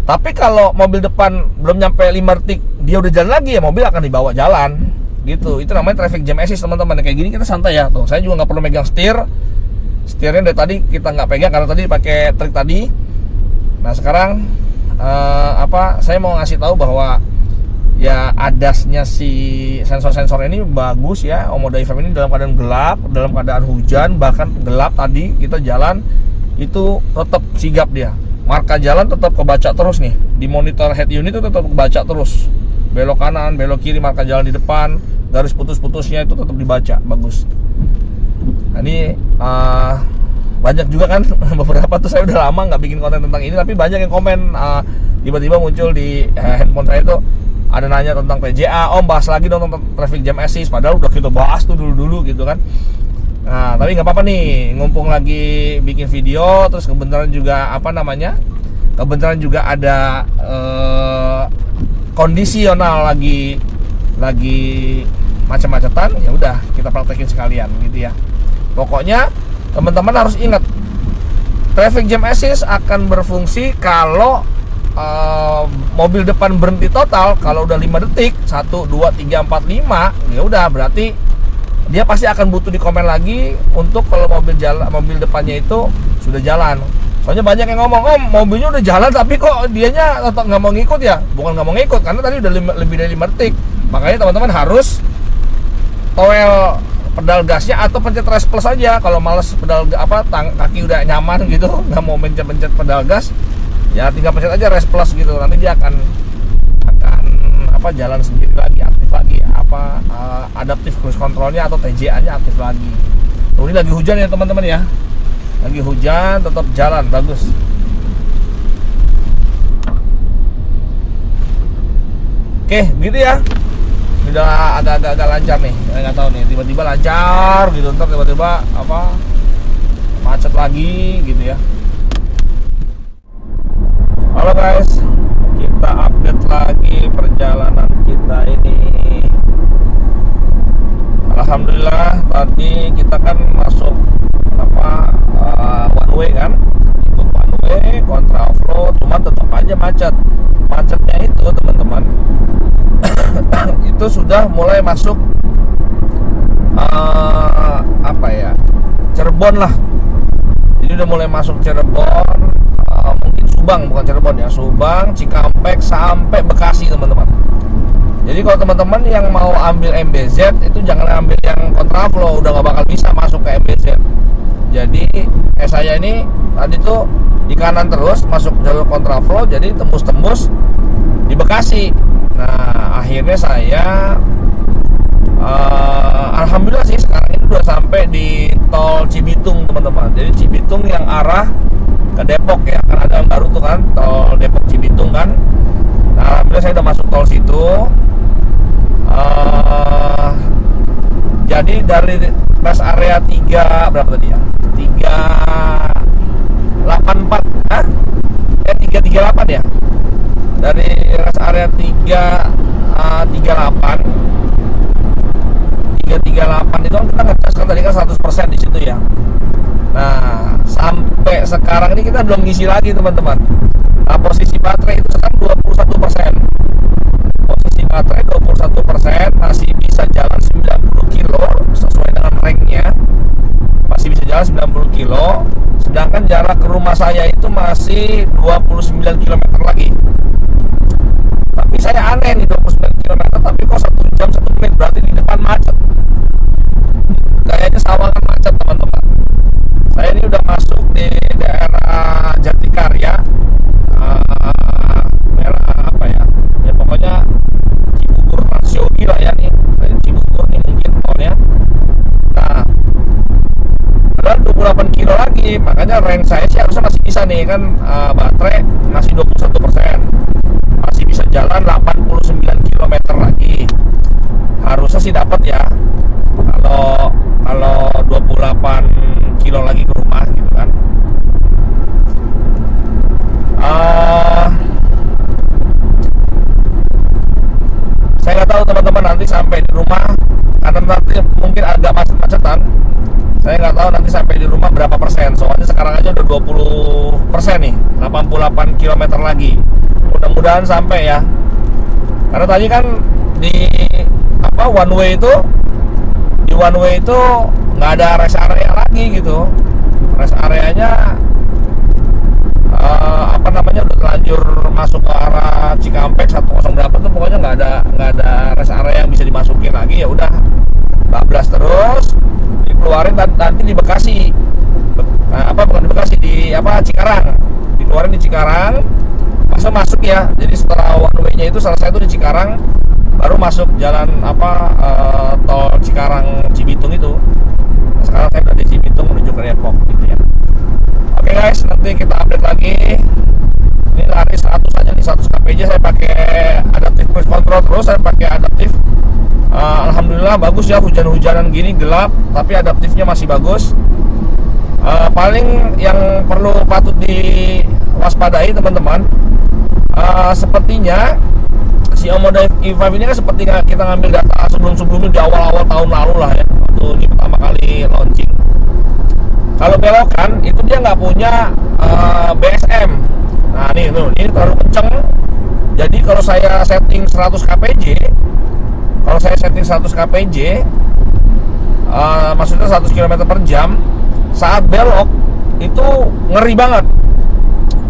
[SPEAKER 1] Tapi kalau mobil depan belum nyampe 5 detik dia udah jalan lagi, ya mobil akan dibawa jalan gitu. Itu namanya traffic jam assist teman-teman. Kayak gini kita santai ya. Tuh saya juga nggak perlu megang setirnya dari tadi kita nggak pegang karena tadi pakai trik tadi. Nah sekarang saya mau ngasih tahu bahwa ya adasnya si sensor-sensor ini bagus ya. Omoda FM ini dalam keadaan gelap, dalam keadaan hujan, bahkan gelap tadi kita jalan itu tetap sigap dia. Marka jalan tetap kebaca terus nih. Di monitor head unit itu tetap kebaca terus. Belok kanan, belok kiri, marka jalan di depan, garis putus-putusnya itu tetap dibaca, bagus. Nah ini banyak juga kan beberapa tuh saya udah lama nggak bikin konten tentang ini, tapi banyak yang komen tiba-tiba muncul di handphone saya itu ada nanya tentang PJA, bahas lagi dong tentang traffic jam assist, padahal udah kita bahas tuh dulu gitu kan. Nah tapi nggak apa-apa nih, ngumpung lagi bikin video, terus kebetulan juga kebetulan juga ada kondisional lagi macet-macetan, ya udah kita praktekin sekalian gitu ya. Pokoknya teman-teman harus ingat, traffic jam assist akan berfungsi kalau mobil depan berhenti total. Kalau udah 5 detik, 1, 2, 3, 4, 5, ya udah berarti dia pasti akan butuh di komen lagi untuk kalau mobil depannya itu sudah jalan. Soalnya banyak yang ngomong, mobilnya udah jalan tapi kok dianya tetap nggak mau ngikut ya. Bukan nggak mau ngikut, karena tadi udah lebih dari 5 detik. Makanya teman-teman harus towel pedal gasnya atau pencet rest plus aja. Kalau males kaki udah nyaman gitu, nggak mau pencet pedal gas, ya tinggal pencet aja rest plus gitu. Nanti dia akan jalan sendiri lagi, aktif lagi adaptive cruise controlnya atau TJA-nya aktif lagi. Ini lagi hujan ya teman-teman ya. Lagi hujan tetap jalan bagus. Oke, gitu ya. Udah agak-agak lancar nih. Saya nggak tahu nih, tiba-tiba lancar gitu, ntar tiba-tiba macet lagi gitu ya. Halo guys, kita update lagi perjalanan kita ini. Alhamdulillah tadi kita kan masuk one way kan, ikut one way kontraflow, cuma tetap aja macetnya itu teman-teman. Itu sudah mulai masuk Cirebon lah. Jadi udah mulai masuk Cirebon, mungkin Subang, bukan Cirebon ya, Subang, Cikampek sampai Bekasi teman-teman. Jadi kalau teman-teman yang mau ambil MBZ itu jangan ambil yang kontraflow, udah nggak bakal bisa masuk ke MBZ. Jadi saya ini tadi tuh di kanan terus masuk jalur kontraflow, jadi tembus-tembus di Bekasi. Nah akhirnya saya alhamdulillah sih sekarang ini udah sampai di tol Cibitung teman-teman. Jadi Cibitung yang arah ke Depok ya, kan ada yang baru tuh kan, tol Depok Cibitung kan. Nah alhamdulillah saya udah masuk tol situ. Jadi dari rest area 3 berapa tadi ya? 384 338 ya. Dari rest area 338 itu kan kita ngecas kan tadi kan 100% di situ ya. Nah, sampai sekarang ini kita belum ngisi lagi teman-teman. Nah, posisi baterai itu sekarang 21%. Posisi baterai 21%, masih bisa jalan 90 kilo sesuai dengan ranknya. Masih bisa jalan 90 kilo. Sedangkan jarak ke rumah saya itu masih 29 km lagi. Tapi saya aneh nih 29 km, tapi kok 1 jam 1 menit, berarti di depan macet. Kayaknya Sawangan macet teman-teman. Saya ini udah masuk di daerah Jatikarya, daerah apa ya? Ya pokoknya Cibubur, positif. Makanya range saya sih harusnya masih bisa nih kan, baterai masih 21%, masih bisa jalan 89 km lagi. Harusnya sih dapat ya, kalau 28 kilo lagi ke rumah gitu kan. Saya nggak tahu teman-teman nanti sampai di rumah, karena nanti mungkin agak macet-macetan. Saya nggak tahu nanti sampai di rumah berapa persen. Soalnya sekarang aja udah 20% nih, 88 km lagi. Mudah-mudahan sampai ya. Karena tadi kan di one way itu nggak ada rest area lagi gitu. Rest areanya udah terlanjur masuk ke arah Cikampek 108 tuh, pokoknya nggak ada rest area yang bisa dimasukin lagi. Ya udah bablas terus, dikeluarin nanti di Bekasi. Bukan di Bekasi, di Cikarang. Dikeluarin di Cikarang, masa masuk ya. Jadi setelah one way-nya itu selesai itu di Cikarang, baru masuk jalan tol Cikarang Cibitung itu. Nah, sekarang saya udah di Cibitung menuju ke Depok gitu ya. Oke guys, nanti kita update lagi. Ini lari 100 aja nih, 100 kpj. Saya pakai adaptive cruise control terus, saya pakai adaptif. Alhamdulillah bagus ya, hujan-hujanan gini gelap tapi adaptifnya masih bagus. Paling yang perlu patut diwaspadai teman-teman, sepertinya si Omoda E5 ini kan seperti kita ngambil data sebelum-sebelumnya di awal-awal tahun lalu lah ya, waktu ini pertama kali launching. Kalau belokan itu dia nggak punya BSM. Nah ini terlalu kenceng. Jadi kalau saya setting 100 kpj, maksudnya 100 km per jam, saat belok itu ngeri banget.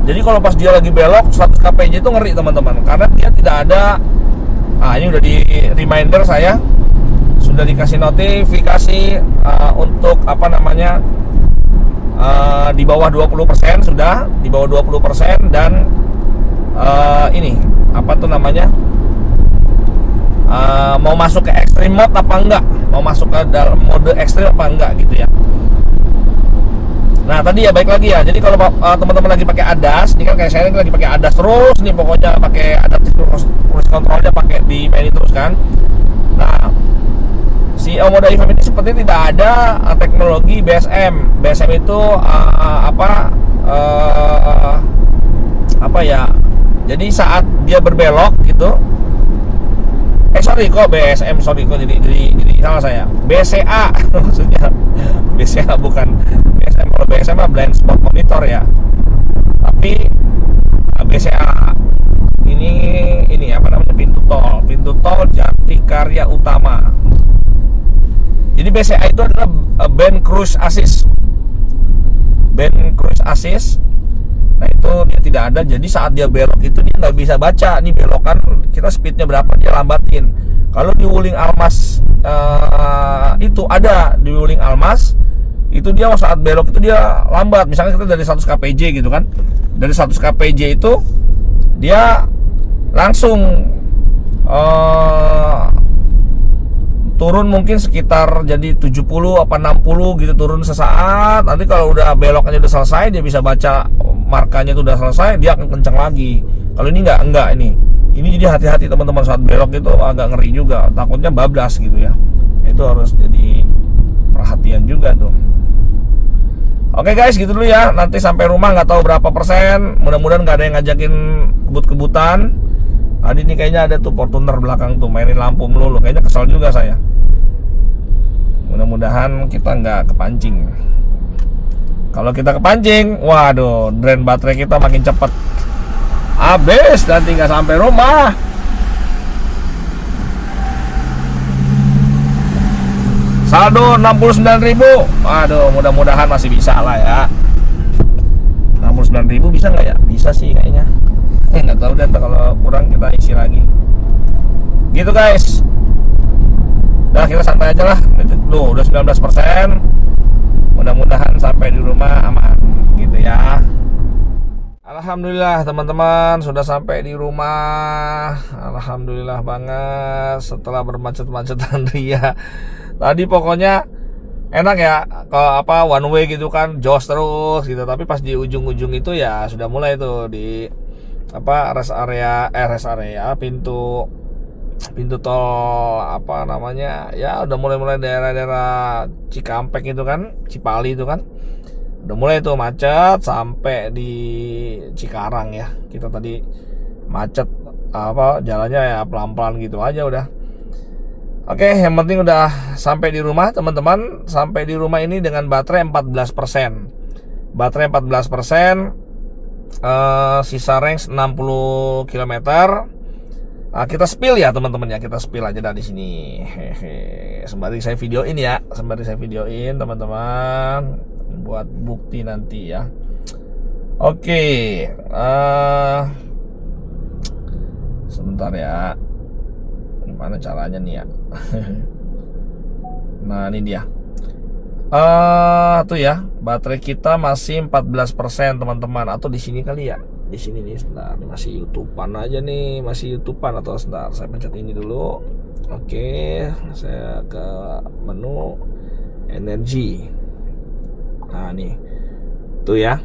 [SPEAKER 1] Jadi kalau pas dia lagi belok 100 kpj itu ngeri teman-teman, karena dia tidak ada. Ini udah di reminder, saya sudah dikasih notifikasi untuk di bawah 20%, sudah di bawah 20%, dan mau masuk ke extreme mode apa enggak, mau masuk ke dalam mode ekstrim apa enggak gitu ya. Nah tadi ya, baik lagi ya. Jadi kalau teman-teman lagi pakai ADAS, ini kan kayak saya lagi pakai ADAS terus nih, pokoknya pakai adaptive cruise controlnya pakai di main terus kan. Nah si Omoda E5 ini sepertinya tidak ada teknologi BSM. BSM itu jadi saat dia berbelok gitu. BSM, jadi salah saya. BCA maksudnya. BCA bukan BSM. Kalau BSM mah blind spot monitor ya. Tapi BCA ini pintu tol Jatikarya Utama. Jadi BCA itu adalah Band Cruise Assist. Nah itu dia tidak ada. Jadi saat dia belok itu dia nggak bisa baca nih belokan kita speednya berapa, dia lambatin. Kalau di Wuling Almas itu ada di Wuling Almas itu dia saat belok itu dia lambat. Misalnya kita dari 100 kpj gitu kan, dari 100 kpj itu dia langsung turun mungkin sekitar jadi 70 apa 60 gitu, turun sesaat. Nanti kalau udah beloknya udah selesai, dia bisa baca markanya itu udah selesai, dia akan kencang lagi. Kalau ini enggak ini jadi hati-hati teman-teman, saat belok itu agak ngeri juga, takutnya bablas gitu ya. Itu harus jadi perhatian juga tuh. Oke guys, gitu dulu ya. Nanti sampai rumah nggak tahu berapa persen. Mudah-mudahan nggak ada yang ngajakin kebut-kebutan. Tadi ini kayaknya ada tuh Fortuner belakang tuh mainin lampu melulu. Kayaknya kesal juga saya. Mudah-mudahan kita nggak kepancing. Kalau kita kepancing, waduh, drain baterai kita makin cepet habis, nanti nggak sampai rumah. Saldo 69.000. Aduh, mudah-mudahan masih bisa lah ya. 69.000 bisa nggak ya? Bisa sih kayaknya. Nggak tahu deh, kalau kurang kita isi lagi. Gitu guys. Udah, kita santai aja lah. Tuh, udah 19%. Mudah-mudahan sampai di rumah aman gitu ya. Alhamdulillah teman-teman, sudah sampai di rumah. Alhamdulillah banget setelah bermacet-macetan ria. Tadi pokoknya enak ya kalau apa one way gitu kan, jos terus gitu. Tapi pas di ujung-ujung itu ya sudah mulai tuh di apa rest area pintu tol apa namanya ya, udah mulai daerah-daerah Cikampek itu kan, Cipali itu kan udah mulai tuh macet sampai di Cikarang ya. Kita tadi macet apa jalannya ya pelan-pelan gitu aja udah. Oke, yang penting udah sampai di rumah teman-teman. Sampai di rumah ini dengan baterai 14%. Baterai 14%, sisa range 60 km. Kita spill ya teman-teman ya, kita spill aja dari sini. Sembari saya videoin ya, teman-teman, buat bukti nanti ya. Oke, sebentar ya. Gimana caranya nih ya? Nah, ini dia. Tuh ya, baterai kita masih 14% teman-teman. Atau di sini kali ya. Di sini nih, sebentar. Masih YouTubean aja nih, masih YouTubean atau sebentar. Saya pencet ini dulu. Oke, saya ke menu energi. Nah, nih. Tuh ya.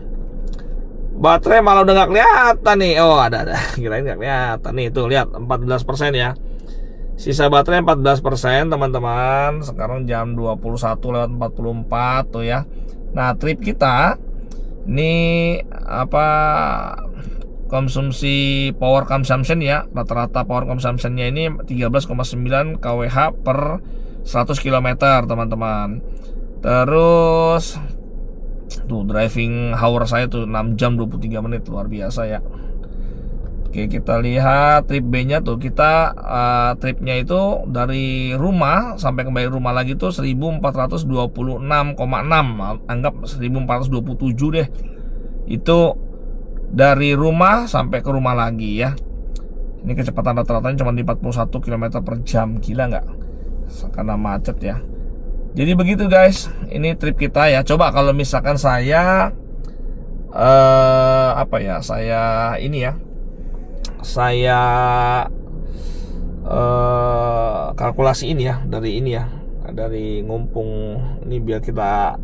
[SPEAKER 1] Baterai malah udah nggak kelihatan nih. Oh, ada. Kirain nggak kelihatan nih. Tuh, lihat 14% ya. Sisa baterai 14% teman-teman. Sekarang jam 21:44 tuh ya. Nah, trip kita ini apa konsumsi power consumption ya. Rata-rata power consumptionnya ini 13,9 kWh per 100 km teman-teman. Terus tuh driving hour saya tuh 6 jam 23 menit, luar biasa ya. Oke, kita lihat trip B-nya tuh. Kita tripnya itu dari rumah sampai kembali rumah lagi tuh 1426,6. Anggap 1427 deh. Itu dari rumah sampai ke rumah lagi ya. Ini kecepatan rata-ratanya cuma di 41 km per jam. Gila nggak? Karena macet ya. Jadi begitu guys. Ini trip kita ya. Coba kalau misalkan saya saya ini ya. Saya kalkulasi ini ya, dari ngumpung ini, biar kita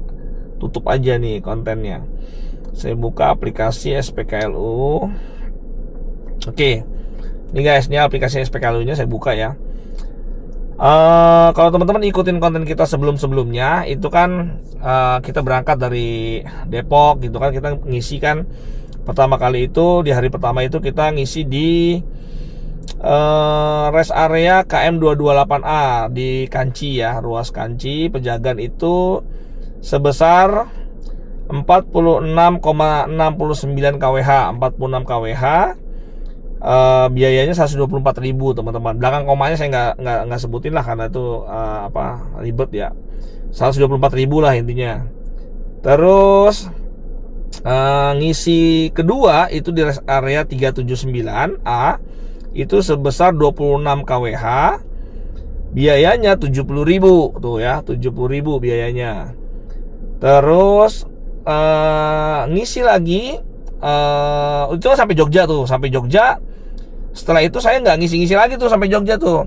[SPEAKER 1] tutup aja nih kontennya. Saya buka aplikasi SPKLU. Oke, ini guys, ini aplikasi SPKLU nya saya buka ya. Kalau teman-teman ikutin konten kita sebelumnya, itu kan kita berangkat dari Depok gitu kan, kita ngisi kan. Pertama kali itu, di hari pertama itu kita ngisi di rest area KM 228A di Kanci ya, ruas Kanci Pejagan itu sebesar 46,69 kWh, 46 kWh. Biayanya 124.000 teman-teman. Belakang komanya saya nggak sebutin lah karena itu ribet ya. 124.000 lah intinya. Terus ngisi kedua itu di rest area 379A itu sebesar 26 kWh, biayanya 70.000 tuh ya, 70.000 biayanya. Terus ngisi lagi itu sampai Jogja tuh, sampai Jogja. Setelah itu saya nggak ngisi-ngisi lagi tuh sampai Jogja tuh.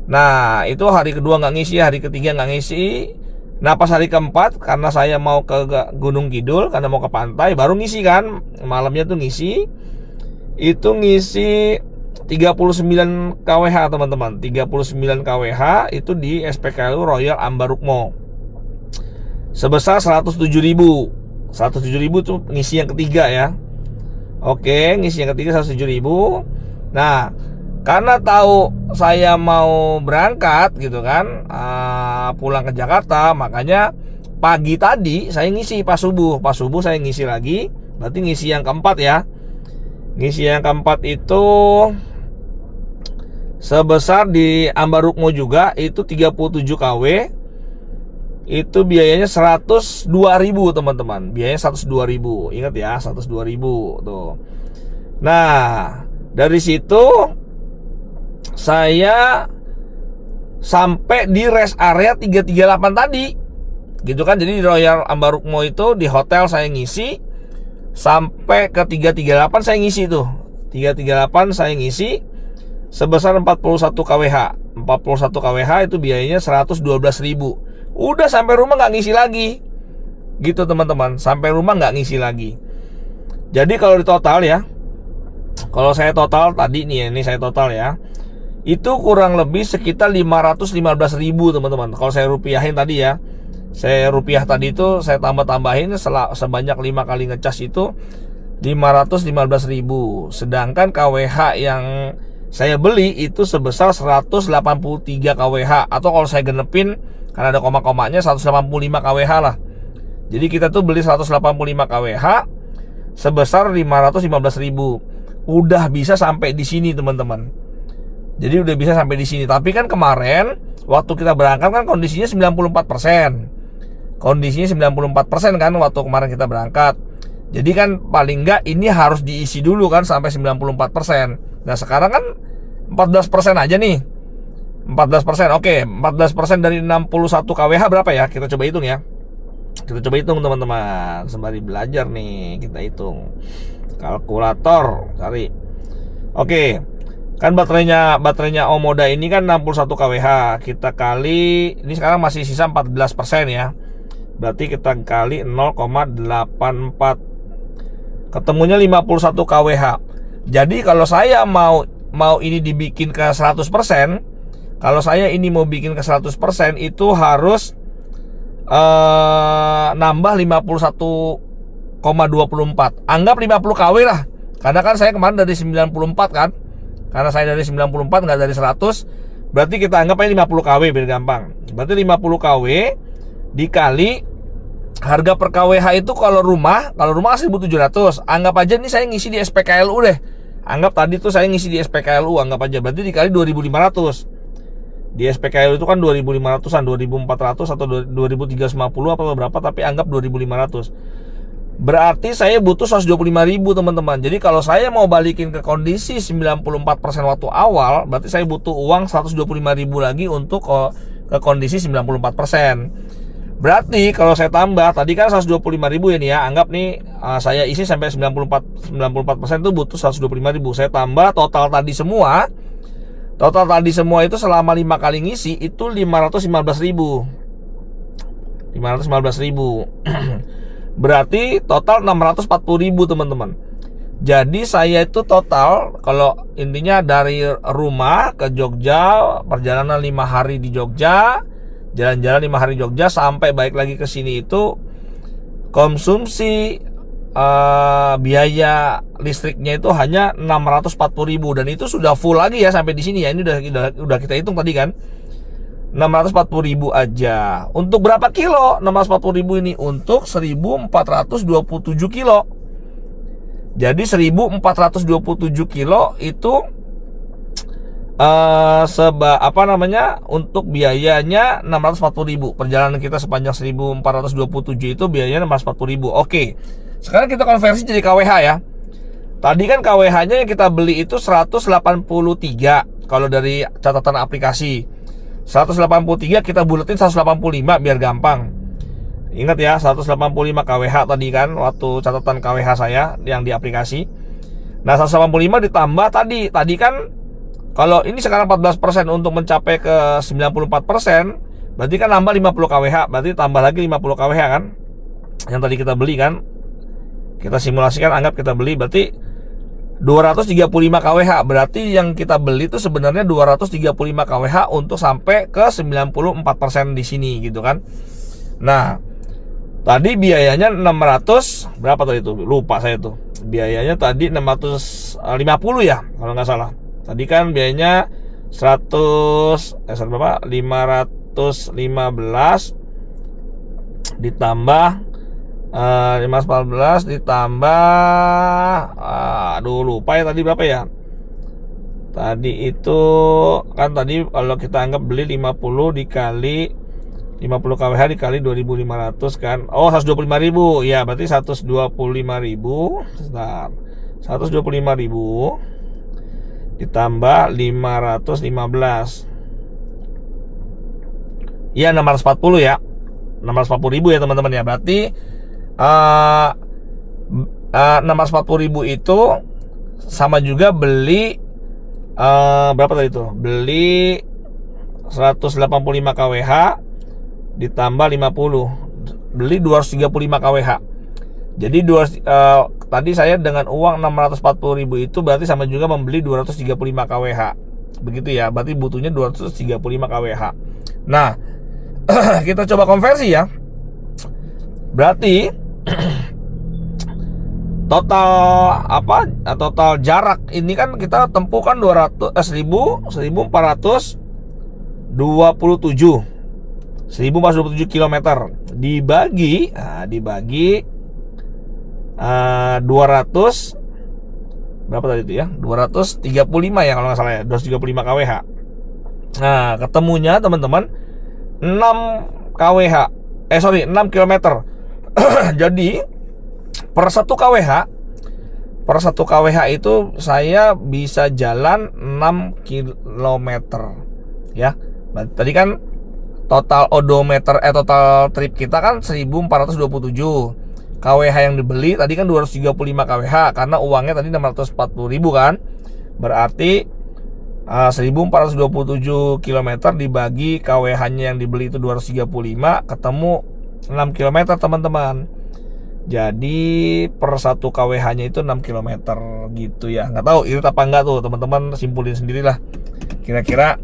[SPEAKER 1] Nah, itu hari kedua nggak ngisi, hari ketiga nggak ngisi. Nah, pas hari keempat, karena saya mau ke Gunung Kidul, karena mau ke pantai, baru ngisi kan. Malamnya tuh ngisi. Itu ngisi 39 kWh teman-teman. 39 kWh itu di SPKLU Royal Ambarukmo. Sebesar 107.000. 107.000 tuh ngisi yang ketiga ya. Oke, ngisi yang ketiga 107.000. Nah, karena tahu saya mau berangkat gitu kan, pulang ke Jakarta, makanya pagi tadi saya ngisi pas subuh saya ngisi lagi, berarti ngisi yang keempat ya. Ngisi yang keempat itu sebesar di Ambarukmo juga, itu 37 kW. Itu biayanya 102.000 teman-teman. Biayanya 102.000. Ingat ya, 102.000 tuh. Nah, dari situ saya sampai di rest area 338 tadi gitu kan. Jadi di Royal Ambarukmo itu di hotel saya ngisi sampai ke 338 saya ngisi tuh. 338 saya ngisi sebesar 41 kWh. 41 kWh itu biayanya 112.000. Udah sampai rumah nggak ngisi lagi. Gitu teman-teman, sampai rumah nggak ngisi lagi. Jadi kalau di total ya, kalau saya total tadi nih, ini saya total ya, itu kurang lebih sekitar 515.000 teman-teman. Kalau saya rupiahin tadi ya, saya rupiah tadi itu saya tambah-tambahin sebanyak 5 kali ngecas itu 515.000. Sedangkan KWH yang saya beli itu sebesar 183 KWH, atau kalau saya genepin karena ada koma-komanya 185 KWH lah. Jadi kita tuh beli 185 KWH sebesar 515.000. Udah bisa sampai di sini teman-teman. Jadi udah bisa sampai di sini. Tapi kan kemarin waktu kita berangkat kan kondisinya 94%. Kondisinya 94% kan waktu kemarin kita berangkat. Jadi kan paling enggak ini harus diisi dulu kan sampai 94%. Nah sekarang kan 14% aja nih. 14%, oke, 14% dari 61 KWH berapa ya? Kita coba hitung ya. Kita coba hitung teman-teman. Sembari belajar nih, kita hitung. Kalkulator, cari. Oke. Kan baterainya Omoda ini kan 61 KWH. Kita kali, ini sekarang masih sisa 14% ya. Berarti kita kali 0,84. Ketemunya 51 KWH. Jadi kalau saya mau ini dibikin ke 100%, kalau saya ini mau bikin ke 100% itu harus nambah 51,24. Anggap 50 kW lah. Karena kan saya kemarin dari 94 kan. Karena saya dari 94 nggak dari 100. Berarti kita anggap aja 50 kW biar gampang. Berarti 50 kW dikali harga per kWh itu kalau rumah 1.700. Anggap aja nih saya ngisi di SPKLU deh. Anggap tadi tuh saya ngisi di SPKLU, anggap aja berarti dikali 2.500. Di SPKLU itu kan 2.500-an, 2.400 atau 2.350 atau berapa, tapi anggap 2.500. Berarti saya butuh 125.000 teman-teman. Jadi kalau saya mau balikin ke kondisi 94% waktu awal, berarti saya butuh uang 125.000 lagi untuk ke kondisi 94%. Berarti kalau saya tambah tadi kan 125.000 ya nih ya, anggap nih saya isi sampai 94% itu butuh 125.000. Saya tambah total tadi semua itu selama 5 kali ngisi itu 515.000. Berarti total 640.000 teman-teman. Jadi saya itu total kalau intinya dari rumah ke Jogja, perjalanan 5 hari di Jogja, jalan-jalan 5 hari Jogja sampai balik lagi ke sini itu konsumsi biaya listriknya itu hanya 640.000, dan itu sudah full lagi ya sampai di sini ya. Ini udah kita hitung tadi kan. 640.000 aja. Untuk berapa kilo? 640.000 ini untuk 1427 kilo. Jadi 1427 kilo itu untuk biayanya 640.000. Perjalanan kita sepanjang 1427 itu biayanya 640.000. Oke. Sekarang kita konversi jadi KWH ya. Tadi kan KWH-nya yang kita beli itu 183 kalau dari catatan aplikasi. 183 kita buletin 185 biar gampang. Ingat ya, 185 KWH tadi kan waktu catatan KWH saya yang di aplikasi. Nah, 185 ditambah tadi kan kalau ini sekarang 14% untuk mencapai ke 94%, berarti kan nambah 50 KWH, berarti tambah lagi 50 KWH kan. Yang tadi kita beli kan. Kita simulasikan, anggap kita beli berarti 235 KWH. Berarti yang kita beli itu sebenarnya 235 KWH untuk sampai ke 94% di sini gitu kan. Nah, tadi biayanya 600 berapa tadi itu? Lupa saya tuh. Biayanya tadi 650 ya kalau nggak salah. Tadi kan biayanya 515 ditambah 514 ditambah lupa ya tadi berapa ya. Tadi itu kan tadi kalau kita anggap beli 50 dikali 50 KWH dikali 2.500 kan. Oh, 125.000. Ya, berarti 125.000. Sebentar. 125.000 ditambah 515. Iya, 640 ya. 640.000 ya teman-teman ya. Berarti 640.000 itu sama juga beli berapa tadi itu? Beli 185 KWH ditambah 50, beli 235 kWh. Jadi tadi saya dengan uang 640.000 itu berarti sama juga membeli 235 kWh. Begitu ya, berarti butuhnya 235 kWh. Nah, kita coba konversi ya. Berarti total jarak ini kan kita tempuh kan 1427 km dibagi 200 berapa tadi itu ya? 235 ya kalau nggak salah ya, 235 kWh. Nah, ketemunya teman-teman 6 km. Jadi per 1 kWh itu saya bisa jalan 6 km ya. Tadi kan total trip kita kan 1427. kWh yang dibeli tadi kan 235 kWh karena uangnya tadi 640.000 kan. Berarti 1427 km dibagi kWh-nya yang dibeli itu 235, ketemu 6 km teman-teman. Jadi per 1 kWh-nya itu 6 km gitu ya. Nggak tahu irit apa enggak tuh, teman-teman simpulin sendirilah. Kira-kira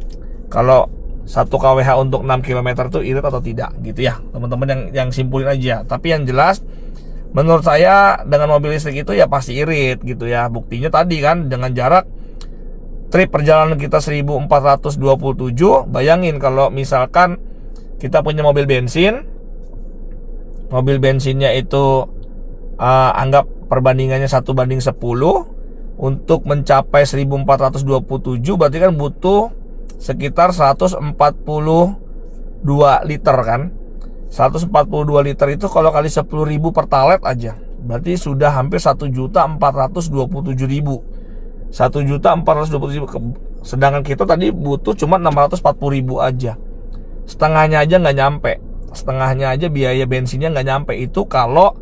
[SPEAKER 1] kalau 1 kWh untuk 6 km itu irit atau tidak gitu ya. Teman-teman yang simpulin aja. Tapi yang jelas menurut saya dengan mobil listrik itu ya pasti irit gitu ya. Buktinya tadi kan dengan jarak trip perjalanan kita 1427. Bayangin kalau misalkan kita punya mobil bensinnya itu anggap perbandingannya 1:10, untuk mencapai 1427 berarti kan butuh sekitar 142 liter kan. 142 liter itu kalau kali 10.000 pertalite aja berarti sudah hampir 1.427.000. 1.427.000. Sedangkan kita tadi butuh cuma 640.000 aja. Setengahnya aja nggak nyampe. Setengahnya aja biaya bensinnya nggak nyampe. Itu kalau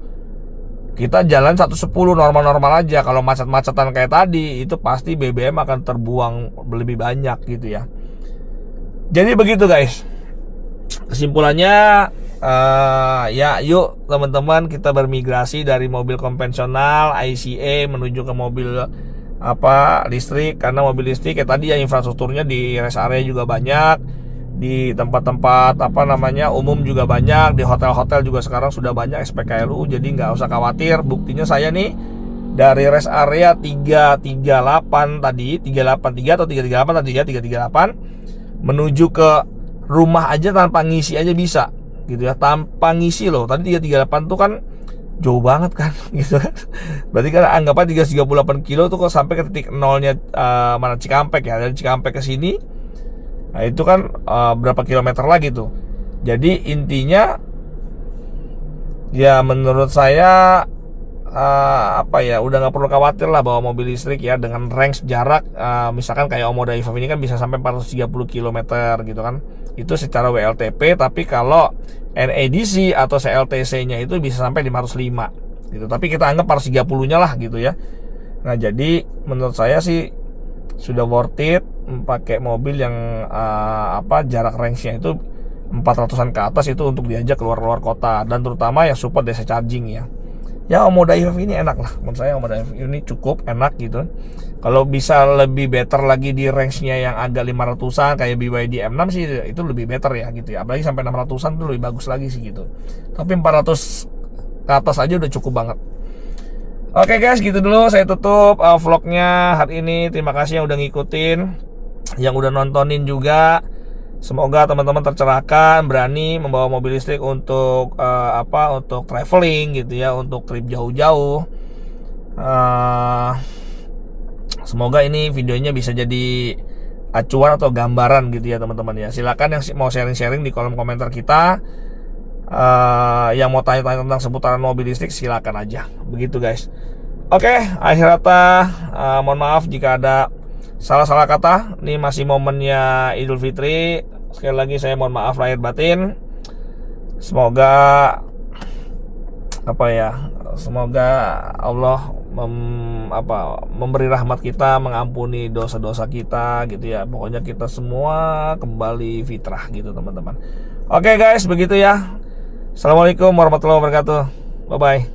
[SPEAKER 1] kita jalan 110 normal-normal aja. Kalau macet-macetan kayak tadi, itu pasti BBM akan terbuang lebih banyak gitu ya. Jadi begitu guys. Kesimpulannya ya yuk teman-teman kita bermigrasi dari mobil konvensional ICE menuju ke mobil listrik. Karena mobil listrik kayak tadi ya infrastrukturnya di rest area juga banyak, di tempat-tempat umum juga banyak, di hotel-hotel juga sekarang sudah banyak SPKLU, jadi nggak usah khawatir. Buktinya saya nih dari rest area 338 tadi, 383 atau 338 tadi ya, 338 menuju ke rumah aja tanpa ngisi aja bisa gitu ya, tanpa ngisi loh. Tadi 338 tuh kan jauh banget kan gitu kan. Berarti kan anggapnya 338 kilo tuh kok sampai ke titik nolnya mana Cikampek ya. Dari Cikampek ke sini nah itu kan berapa kilometer lagi tuh. Jadi intinya ya menurut saya udah nggak perlu khawatir lah bawa mobil listrik ya, dengan range jarak misalkan kayak Omoda e-Five ini kan bisa sampai 430 km gitu kan. Itu secara WLTP, tapi kalau NEDC atau CLTC-nya itu bisa sampai 505 gitu. Tapi kita anggap 430-nya lah gitu ya. Nah, jadi menurut saya sih sudah worth it pakai mobil yang jarak range-nya itu 400-an ke atas itu untuk diajak keluar kota, dan terutama yang support DC charging ya. Ya Omoda e-Five ini enak lah menurut saya. Omoda e-Five ini cukup enak gitu. Kalau bisa lebih better lagi di range-nya yang agak 500-an kayak BYD M6 sih itu lebih better ya gitu ya. Apalagi sampai 600-an itu lebih bagus lagi sih gitu. Tapi 400 ke atas aja udah cukup banget. Oke guys, gitu dulu saya tutup vlognya hari ini. Terima kasih yang udah ngikutin, yang udah nontonin juga. Semoga teman-teman tercerahkan, berani membawa mobil listrik untuk untuk traveling gitu ya, untuk trip jauh-jauh. Semoga ini videonya bisa jadi acuan atau gambaran gitu ya teman-teman ya. Silakan yang mau sharing-sharing di kolom komentar kita. Yang mau tanya-tanya tentang seputaran mobil listrik silakan aja. Begitu guys. Oke, akhir kata mohon maaf jika ada salah-salah kata. Ini masih momennya Idul Fitri. Sekali lagi saya mohon maaf lahir batin. Semoga semoga Allah memberi rahmat kita, mengampuni dosa-dosa kita gitu ya. Pokoknya kita semua kembali fitrah gitu teman-teman. Oke guys, begitu ya. Assalamualaikum warahmatullahi wabarakatuh. Bye bye.